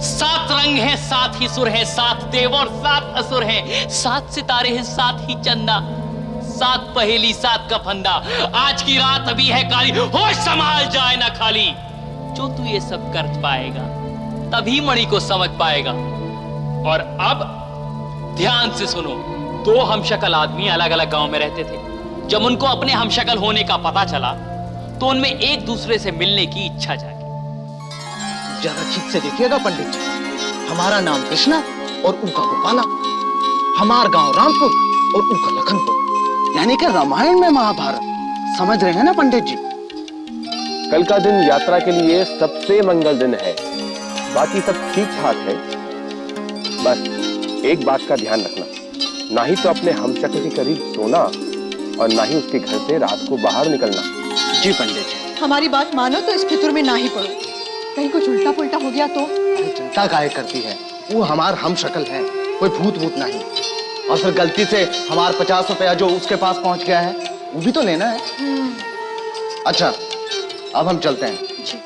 सात रंग है, सात ही सुर है, सात देव और सात असुर है, सात सितारे हैं, सात ही चंदा, सात पहेली, सात का फंदा। आज की रात अभी है काली, होश संभाल जाए ना खाली। जो तू ये सब कर पाएगा तभी मणि को समझ पाएगा। और अब ध्यान से सुनो। दो हमशक्ल आदमी अलग अलग गांव में रहते थे। जब उनको अपने हमशक्ल होने का पता चला तो उनमें एक दूसरे से मिलने की इच्छा जागी। जरा ठीक से देखिएगा पंडित जी, हमारा नाम कृष्णा और उनका गोपाला, हमारा गांव रामपुर और उनका लखनपुर, यानी कि रामायण में महाभारत। समझ रहे हैं ना पंडित जी? कल का दिन यात्रा के लिए सबसे मंगल दिन है। बाकी सब ठीक ठाक है, बस एक बात का ध्यान रखना, ना ही तो अपने हमशक्ल के करीब सोना और ना ही उसके घर से रात को बाहर निकलना। जी पंडित जी। हमारी बात मानो तो इस फितूर में ना ही पड़ो, कहीं कुछ उल्टा पुल्टा हो गया तो। अरे चिंता काहे करती है, वो हमार हमशक्ल है, कोई भूत भूत नहीं। और फिर गलती से हमार 50 रुपया जो उसके पास पहुंच गया है वो भी तो लेना है। अच्छा अब हम चलते हैं। जी।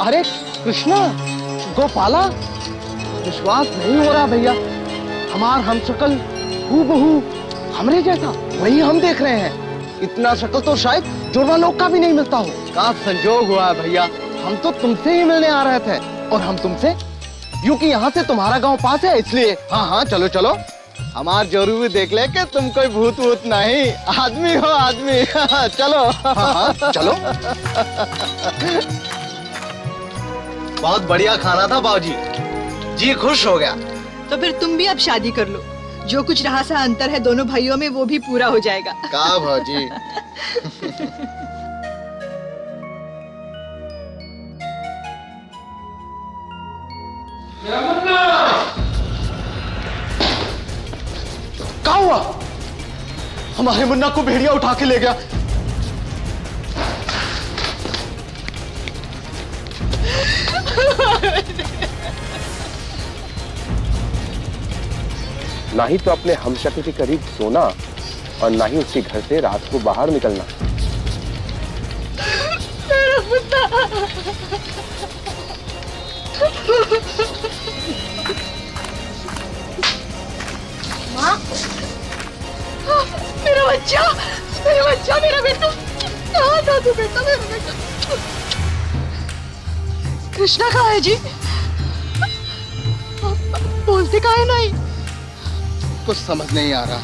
अरे कृष्णा, गोपाला, विश्वास नहीं हो रहा भैया, हमार हमशक्ल हूबहू हमरे जैसा वही हम देख रहे हैं। इतना शक्ल तो शायद जुड़वा लोग का भी नहीं मिलता हो। का संजोग हुआ है भैया, हम तो तुमसे ही मिलने आ रहे थे और हम तुमसे, यूं कि यहाँ से तुम्हारा गांव पास है इसलिए। हाँ हाँ चलो चलो, हमार जरूर भी देख ले कि तुम कोई भूत वूत नहीं, आदमी हो आदमी। चलो। हाँ, चलो। बहुत बढ़िया खाना था बाबूजी, जी खुश हो गया। तो फिर तुम भी अब शादी कर लो, जो कुछ रहा सा अंतर है दोनों भाइयों में वो भी पूरा हो जाएगा। का भाजी? क्या हुआ? हमारे मुन्ना को भेड़िया उठा के ले गया। ना ही तो अपने हमशक्ल के करीब सोना और ना ही उसके घर से रात को बाहर निकलना। मेरा मुन्ना, माँ, मेरा बच्चा, मेरा बेटा, कहाँ था तू बेटा, मेरा बेटा? कृष्णा कहाँ है जी? बोलते कहाँ है नहीं? कुछ समझ नहीं आ रहा।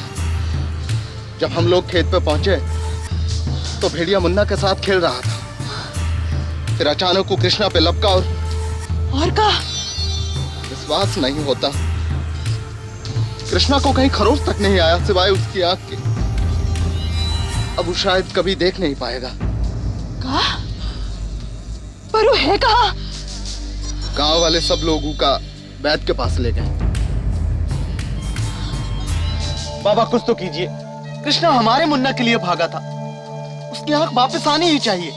जब हम लोग खेत पे पहुंचे तो भेड़िया मुन्ना के साथ खेल रहा था, फिर अचानक वो कृष्णा पे लपका और का विश्वास नहीं होता, कृष्णा को कहीं खरोच तक नहीं आया सिवाय उसकी आंख के। अब वो शायद कभी देख नहीं पाएगा। कहा? पर वो है कहाँ? गांव वाले सब लोगों का वैद्य के पास ले गए। बाबा कुछ तो कीजिए, कृष्णा हमारे मुन्ना के लिए भागा था, उसकी आंख वापस आनी ही चाहिए।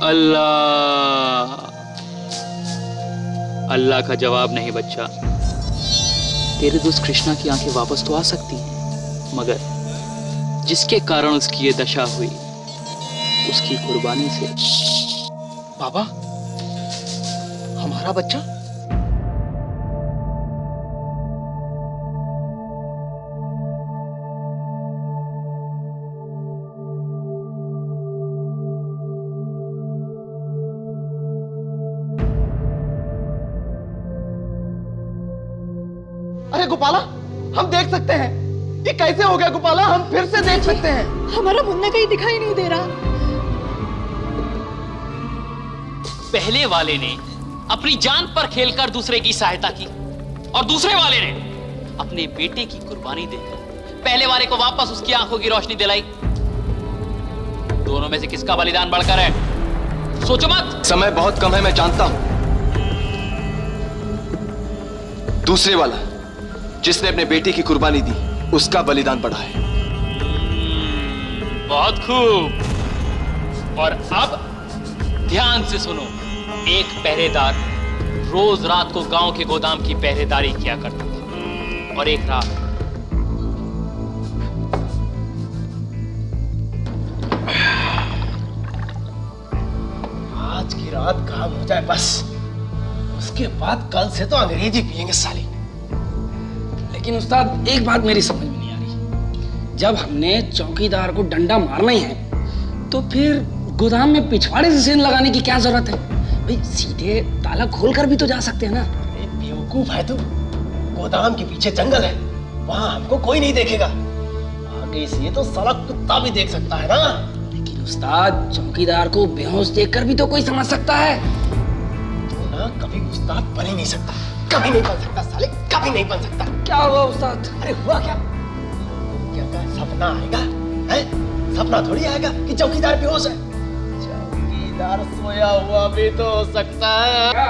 अल्लाह, अल्लाह का जवाब नहीं बच्चा। तेरे दोस्त कृष्णा की आंखें वापस तो आ सकती हैं, मगर जिसके कारण उसकी ये दशा हुई उसकी कुर्बानी से। बाबा, हमारा बच्चा? अरे गोपाला, हम देख सकते हैं। ये कैसे हो गया गोपाला? हम फिर से देख सकते हैं। हमारा मुन्ना कहीं दिखाई नहीं दे रहा। पहले वाले ने अपनी जान पर खेलकर दूसरे की सहायता की और दूसरे वाले ने अपने बेटे की कुर्बानी देकर पहले वाले को वापस उसकी आंखों की रोशनी दिलाई। दोनों में से किसका बलिदान बढ़कर है? सोचो मत। समय बहुत कम है, मैं जानता हूं। दूसरे वाला जिसने अपने बेटे की कुर्बानी दी उसका बलिदान बढ़ा है। बहुत खूब। और अब ध्यान से सुनो। एक पहरेदार रोज रात को गांव के गोदाम की पहरेदारी किया करता था और एक रात आज की रात काम हो जाए बस, उसके बाद कल से तो अंग्रेजी पियेंगे साले। लेकिन उस्ताद एक बात मेरी समझ में नहीं आ रही, जब हमने चौकीदार को डंडा मारना ही है तो फिर गोदाम में पिछवाड़े से सेंध लगाने की क्या जरूरत है? भाई सीधे ताला खोलकर भी तो जा सकते हैं ना। अरे बेवकूफ है तू, गोदाम के पीछे जंगल है, वहां हमको कोई नहीं देखेगा, आगे से तो साला कुत्ता भी देख सकता है ना। लेकिन उस्ताद चौकीदार को बेहोश देखकर भी तो कोई समझ सकता है। तो ना कभी उस्ताद बन ही नहीं सकता, कभी नहीं बन सकता साले, कभी नहीं बन सकता। क्या हुआ उस्ताद? अरे हुआ क्या, क्या सपना आएगा है? सपना थोड़ी आएगा कि चौकीदार बेहोश है, चौकीदार सोया हुआ भी तो हो सकता है।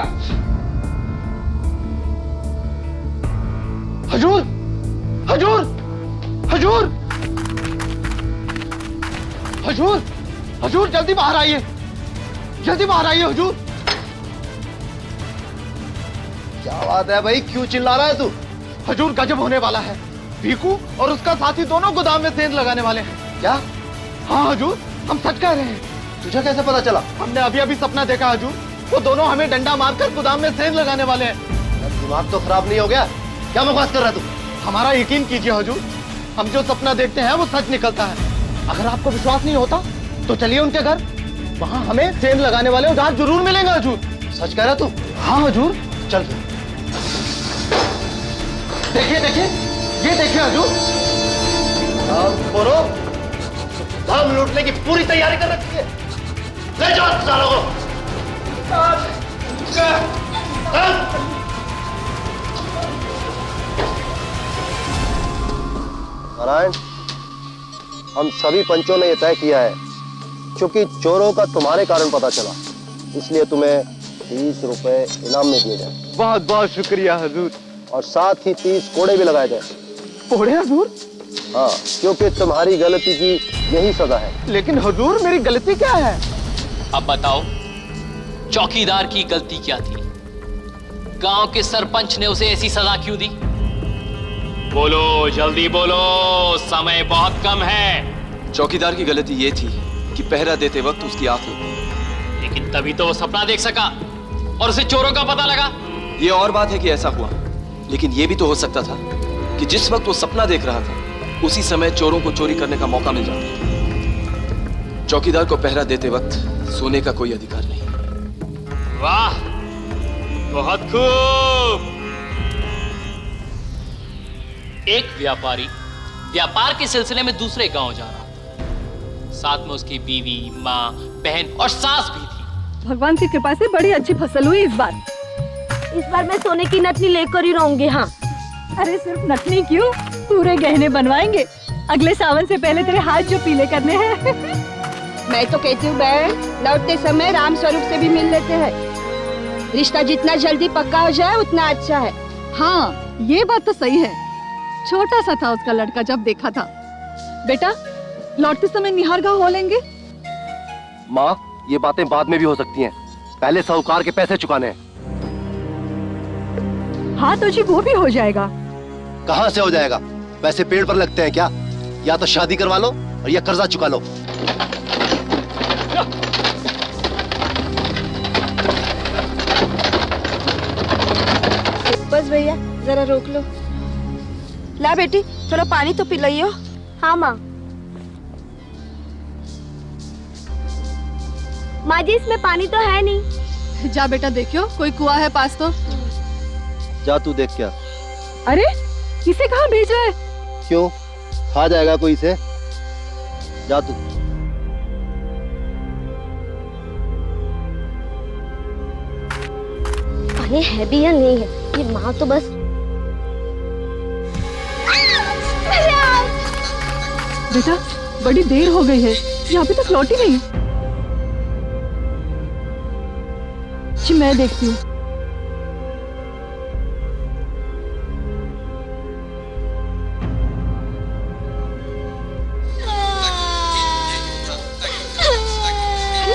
हजूर, हजूर, हजूर, हजूर, हजूर जल्दी बाहर आइए, जल्दी बाहर आइए हजूर। क्या बात है भाई, क्यों चिल्ला रहा है तू? हजूर गजब होने वाला है, भीकू और उसका साथी दोनों गोदाम में सेंध लगाने वाले हैं। क्या? हाँ हजूर, हम सच कह रहे हैं। तुझे कैसे पता चला? हमने अभी अभी सपना देखा हजूर, वो दोनों हमें डंडा मारकर गोदाम में सेंध लगाने वाले हैं। दिमाग तो खराब नहीं हो गया? क्या बकवास कर रहा है तू? हमारा यकीन कीजिए हजूर, हम जो सपना देखते हैं वो सच निकलता है। अगर आपको विश्वास नहीं होता तो चलिए उनके घर, वहाँ हमें सेंध लगाने वाले औजार जरूर मिलेंगे हजूर। सच कह रहा तू? हाँ हजूर, चल फिर। देखिए देखिए, ये देखिए हजूर, बोलो धाम लूटने की पूरी तैयारी कर रखी है। ले जाओ सालों को। नारायण, हम सभी पंचों ने यह तय किया है, क्योंकि चोरों का तुम्हारे कारण पता चला, इसलिए तुम्हें 30 रुपए इनाम में दिए जाए। बहुत बहुत शुक्रिया हजूर। और साथ ही 30 कोड़े भी लगाए जाए। कोड़े हजूर? हाँ, क्योंकि तुम्हारी गलती की यही सजा है। लेकिन हजूर मेरी गलती क्या है? अब बताओ चौकीदार की गलती क्या थी? गांव के सरपंच ने उसे ऐसी सजा क्यों दी? बोलो जल्दी बोलो, समय बहुत कम है। चौकीदार की गलती ये थी कि पहरा देते वक्त उसकी आंख लग गई। लेकिन तभी तो वो सपना देख सका और उसे चोरों का पता लगा। ये और बात है कि ऐसा हुआ, लेकिन ये भी तो हो सकता था कि जिस वक्त वो सपना देख रहा था उसी समय चोरों को चोरी करने का मौका मिल जाता। चौकीदार को पहरा देते वक्त सोने का कोई अधिकार नहीं। वाह, बहुत खूब। एक व्यापारी व्यापार के सिलसिले में दूसरे गांव जा रहा था, साथ में उसकी बीवी, माँ, बहन और सास भी थी। भगवान की कृपा से बड़ी अच्छी फसल हुई इस बार। इस बार मैं सोने की नथनी लेकर ही रहूंगी। हाँ। अरे सिर्फ नथनी क्यों, पूरे गहने बनवाएंगे। अगले सावन से पहले तेरे हाथ जो पीले करने हैं। मैं तो कहती हूँ बहन, लौटते समय राम स्वरूप से भी मिल लेते हैं। रिश्ता जितना जल्दी पक्का हो जाए उतना अच्छा है। हाँ, ये बात तो सही है। छोटा सा था उसका लड़का जब देखा था। बेटा, लौटते समय निहार गाँव हो लेंगे। माँ, ये बातें बाद में भी हो सकती हैं, पहले साहूकार के पैसे चुकाने हैं। हाँ तो जी वो भी हो जाएगा। कहाँ से हो जाएगा? पैसे पेड़ पर लगते हैं क्या? या तो शादी करवा लो और या कर्जा चुका लो। बस भैया जरा रोक लो। ला बेटी, थोड़ा पानी तो पी लियो। हाँ माँ। माँ जी, इसमें पानी तो है नहीं। जा बेटा, देखियो कोई कुआं है पास तो। जा तू देख क्या। अरे इसे कहाँ भेज रहा है? क्यों, खा जाएगा कोई इसे? जा तू। अरे है भी या नहीं है, ये माँ तो बस। बेटा बड़ी देर हो गई है, ये अभी तक लौटी नहीं। जी मैं देखती हूँ।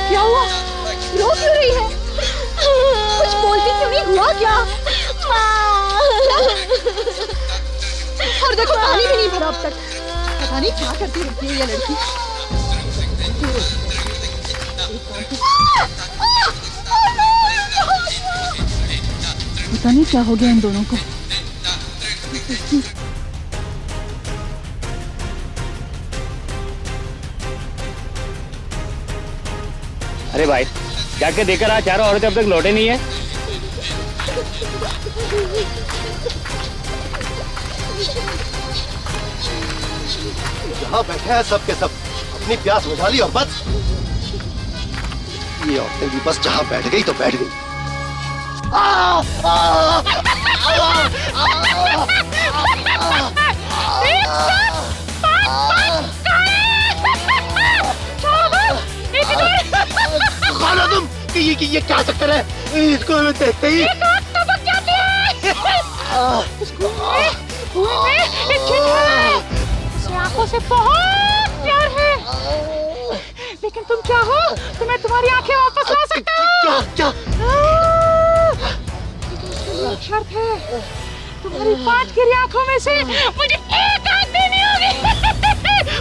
क्या हुआ? रो क्यों हुआ क्या? और देखो पानी भी नहीं भरा अब तक। पता नहीं क्या करती रहती है ये लड़की। पता नहीं क्या हो गया इन दोनों को। अरे भाई जाके देखकर आ, चारों औरतें अब तक लौटे नहीं है। यहाँ बैठे हैं सब के सब, अपनी प्यास बुझा ली और बस। ये औरतें भी बस जहाँ बैठ गई तो बैठ गई। खाना तुम कि ये क्या चक्कर है? इसको देखते ही आंखों से बहुत प्यार है, लेकिन तुम क्या हो? तुम्हें तुम्हारी आंखें वापस ला सकता हूँ। क्या? एक शर्त है, तुम्हारी 5 गिरी आंखों में से मुझे एक आंख देनी होगी।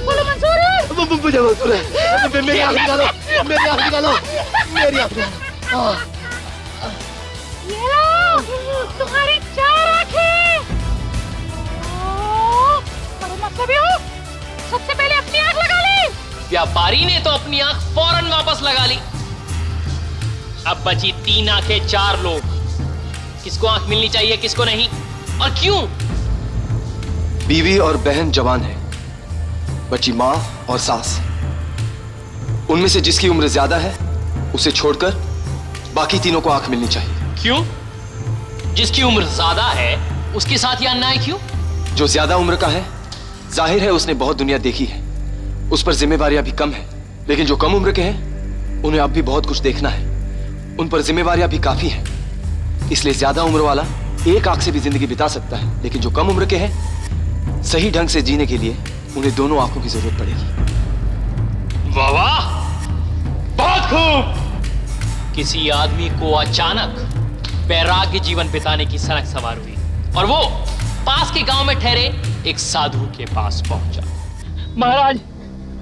बोलो मंजूर है? मुझे मंजूर है। मेरी आंख निकालो, मेरी आंख निकालो, मेरी आंख निकालो। ये लो, तुम्हारी 4 आंखें। मतलब ये हो, सबसे पहले अपनी आंख लगा ली। व्यापारी ने तो अपनी आंख फौरन वापस लगा ली। अब बची 3 आंखें, 4 लोग। किसको आंख मिलनी चाहिए, किसको नहीं, और क्यों? बीवी और बहन जवान है, बची माँ और सास। उनमें से जिसकी उम्र ज्यादा है उसे छोड़कर बाकी तीनों को आंख मिलनी चाहिए। क्यों? जिसकी उम्र ज्यादा है उसके साथ ये अन्याय क्यों? जो ज्यादा उम्र का है, जाहिर है उसने बहुत दुनिया देखी है, उस पर जिम्मेवारियां भी कम है। लेकिन जो कम उम्र के हैं उन्हें अब भी बहुत कुछ देखना है, उन पर जिम्मेवारियां भी काफी हैं। इसलिए ज्यादा उम्र वाला एक आंख से भी जिंदगी बिता सकता है, लेकिन जो कम उम्र के हैं सही ढंग से जीने के लिए उन्हें दोनों आंखों की जरूरत पड़ेगी। वाह वाह, बहुत खूब। किसी आदमी को अचानक वैराग्य जीवन बिताने की सनक सवार हुई और वो पास के गांव में ठहरे एक साधु के पास पहुंचा। महाराज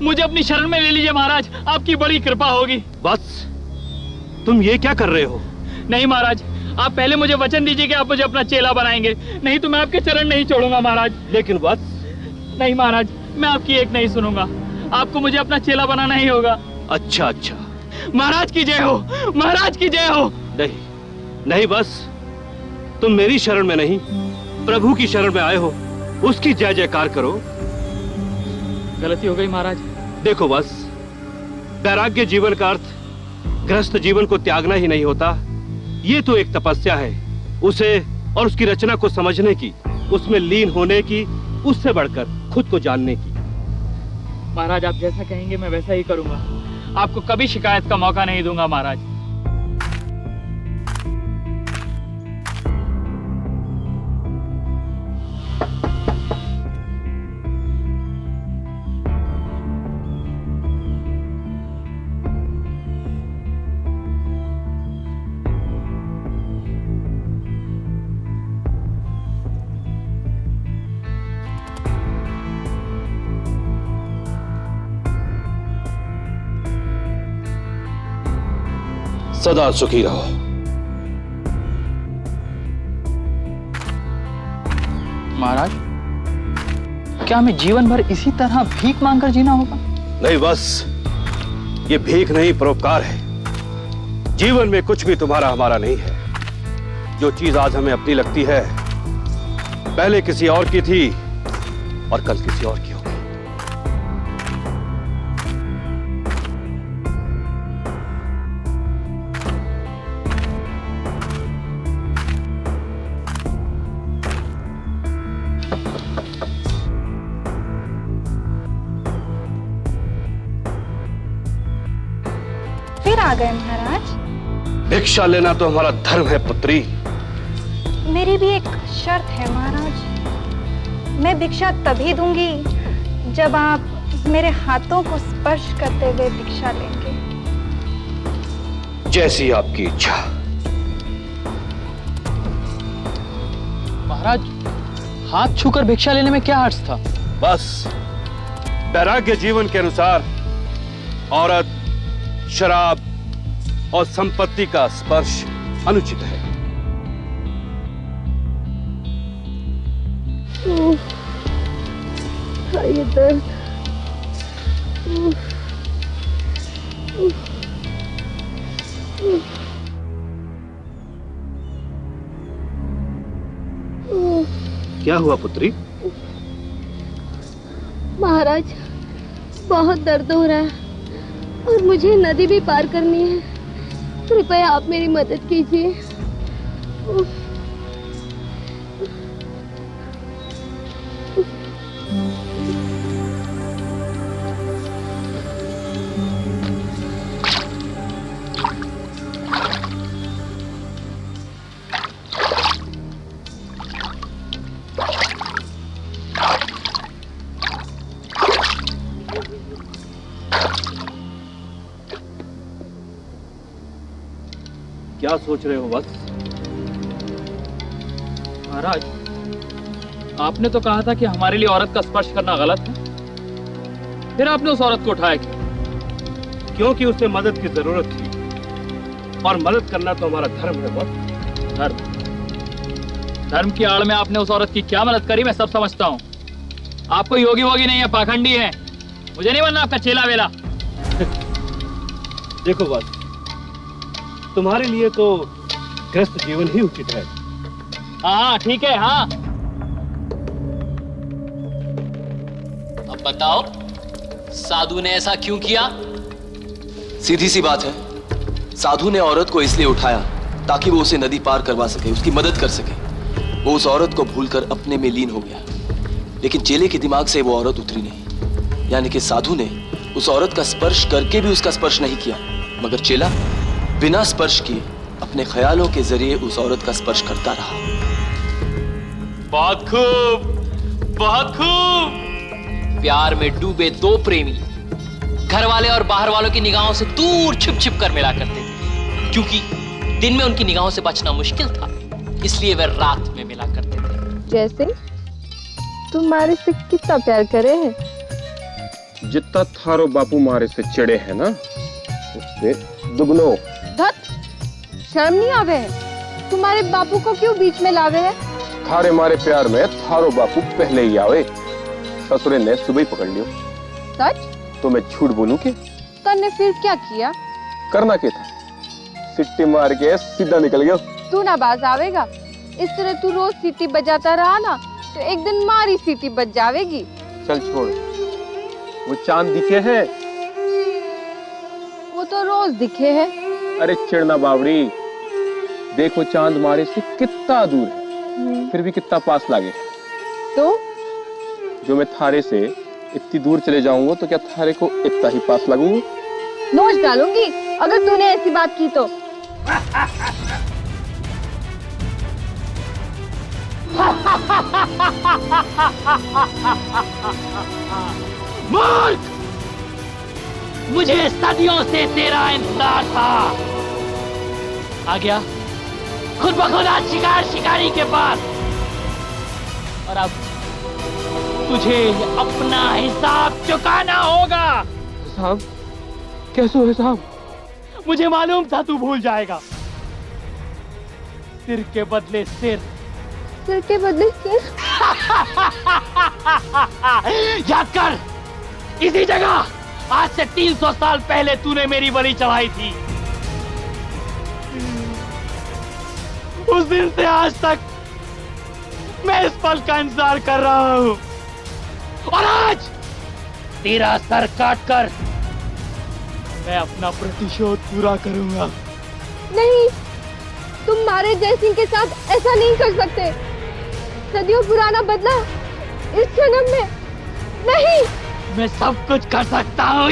मुझे अपनी शरण में ले लीजिए महाराज, आपकी बड़ी कृपा होगी। बस तुम ये क्या कर रहे हो? नहीं महाराज, आप पहले मुझे वचन दीजिए कि आप मुझे अपना चेला बनाएंगे, नहीं तो मैं आपके चरण नहीं छोड़ूंगा महाराज। लेकिन बस नहीं महाराज, मैं आपकी एक नहीं सुनूंगा, आपको मुझे अपना चेला बनाना ही होगा। अच्छा अच्छा, महाराज की जय हो, महाराज की जय हो। नहीं नहीं, बस तुम मेरी शरण में नहीं प्रभु की शरण में आए हो, उसकी जय जयकार करो। गलती हो गई महाराज। देखो बस, वैराग्य जीवन का अर्थ गृहस्थ जीवन को त्यागना ही नहीं होता, ये तो एक तपस्या है। उसे और उसकी रचना को समझने की, उसमें लीन होने की, उससे बढ़कर खुद को जानने की। महाराज आप जैसा कहेंगे मैं वैसा ही करूंगा, आपको कभी शिकायत का मौका नहीं दूंगा महाराज। सदा सुखी रहो। महाराज, क्या हमें जीवन भर इसी तरह भीख मांगकर जीना होगा? नहीं, बस ये भीख नहीं, परोपकार है। जीवन में कुछ भी तुम्हारा हमारा नहीं है। जो चीज आज हमें अपनी लगती है, पहले किसी और की थी और कल किसी और की होगी। फिर आ गए महाराज। भिक्षा लेना तो हमारा धर्म है पुत्री। मेरी भी एक शर्त है महाराज, मैं भिक्षा तभी दूंगी जब आप मेरे हाथों को स्पर्श करते हुए भिक्षा लेंगे। जैसी आपकी इच्छा। महाराज हाथ छूकर भिक्षा लेने में क्या हर्ज था? बस वैराग्य जीवन के अनुसार औरत, शराब और संपत्ति का स्पर्श अनुचित है। ये दर्द। क्या हुआ पुत्री? महाराज, बहुत दर्द हो रहा है और मुझे नदी भी पार करनी है। कृपया आप मेरी मदद कीजिए। क्या सोच रहे हो बस? महाराज, आपने तो कहा था कि हमारे लिए औरत का स्पर्श करना गलत है, फिर आपने उस औरत को उठाया क्यों? क्योंकि उसे मदद की जरूरत थी और मदद करना तो हमारा धर्म है बस। धर्म की आड़ में आपने उस औरत की क्या मदद करी, मैं सब समझता हूँ। आप कोई योगी वोगी नहीं है, पाखंडी है। मुझे नहीं बनना आपका चेला वेला। देखो बस, तुम्हारे लिए तो गृहस्थ जीवन ही उचित है। हाँ ठीक है। हाँ अब बताओ, साधु ने ऐसा क्यों किया? सीधी सी बात है, साधु ने औरत को इसलिए उठाया ताकि वो उसे नदी पार करवा सके, उसकी मदद कर सके। वो उस औरत को भूलकर अपने में लीन हो गया, लेकिन चेले के दिमाग से वो औरत उतरी नहीं। यानी कि साधु ने उस औरत का स्पर्श करके भी उसका स्पर्श नहीं किया, मगर चेला बिना स्पर्श किए अपने ख्यालों के जरिए उस औरत का स्पर्श करता रहा। बहुत खूब, बहुत खूब। प्यार में डूबे दो प्रेमी घर वाले और बाहर वालों की निगाहों से दूर छिप छिप कर मिला करते थे, क्योंकि दिन में उनकी निगाहों से बचना मुश्किल था, इसलिए वे रात में मिला करते थे। जैसे तुम मारे से कितना प्यार करे हैं? जितना थारो बापू मारे से चिड़े है ना, उससे दुगनो। धत, शर्म नहीं आवे है? तुम्हारे बापू को क्यों बीच में लावे है? थारे मारे प्यार में थारो बापू पहले ही आवे। ससुरे ने सुबह ही पकड़ लियो। सच? तो मैं झूठ बोलूं के? तन्ने फिर क्या किया? करना क्या था? सिट्टी मार के सीधा निकल गया। तू ना बाज आवेगा। इस तरह तू रोज सीटी बजाता रहा ना, तो एक दिन मारी सीटी बज जावेगी। चल छोड़, वो चांद दिखे है? वो तो रोज दिखे है। अरे चिड़ना बावड़ी, देखो चांद मारे से कितना दूर है, फिर भी कितना पास लागे। तो जो मैं थारे से इतनी दूर चले जाऊंगा तो क्या थारे को इतना ही पास लगूंगा? नोच डालूंगी अगर तूने ऐसी बात की तो। मूर्ख! मुझे सदियों से तेरा इंतजार था। आ गया खुद ब खुद आज शिकारी के पास, और अब तुझे अपना हिसाब चुकाना होगा। साहब, कैसे हो साहब? मुझे मालूम था तू भूल जाएगा। सिर के बदले सिर, सिर के बदले सिर। याद कर, इसी जगह आज से 300 साल पहले तूने मेरी बलि चढ़ाई थी। उस दिन से आज तक मैं इस पल का इंतजार कर रहा हूं, और आज तेरा सर काटकर मैं अपना प्रतिशोध पूरा करूंगा। नहीं, तुम मारे जयसिंह के साथ ऐसा नहीं कर सकते। सदियों पुराना बदला इस जन्म में नहीं। मैं सब कुछ कर सकता हूँ।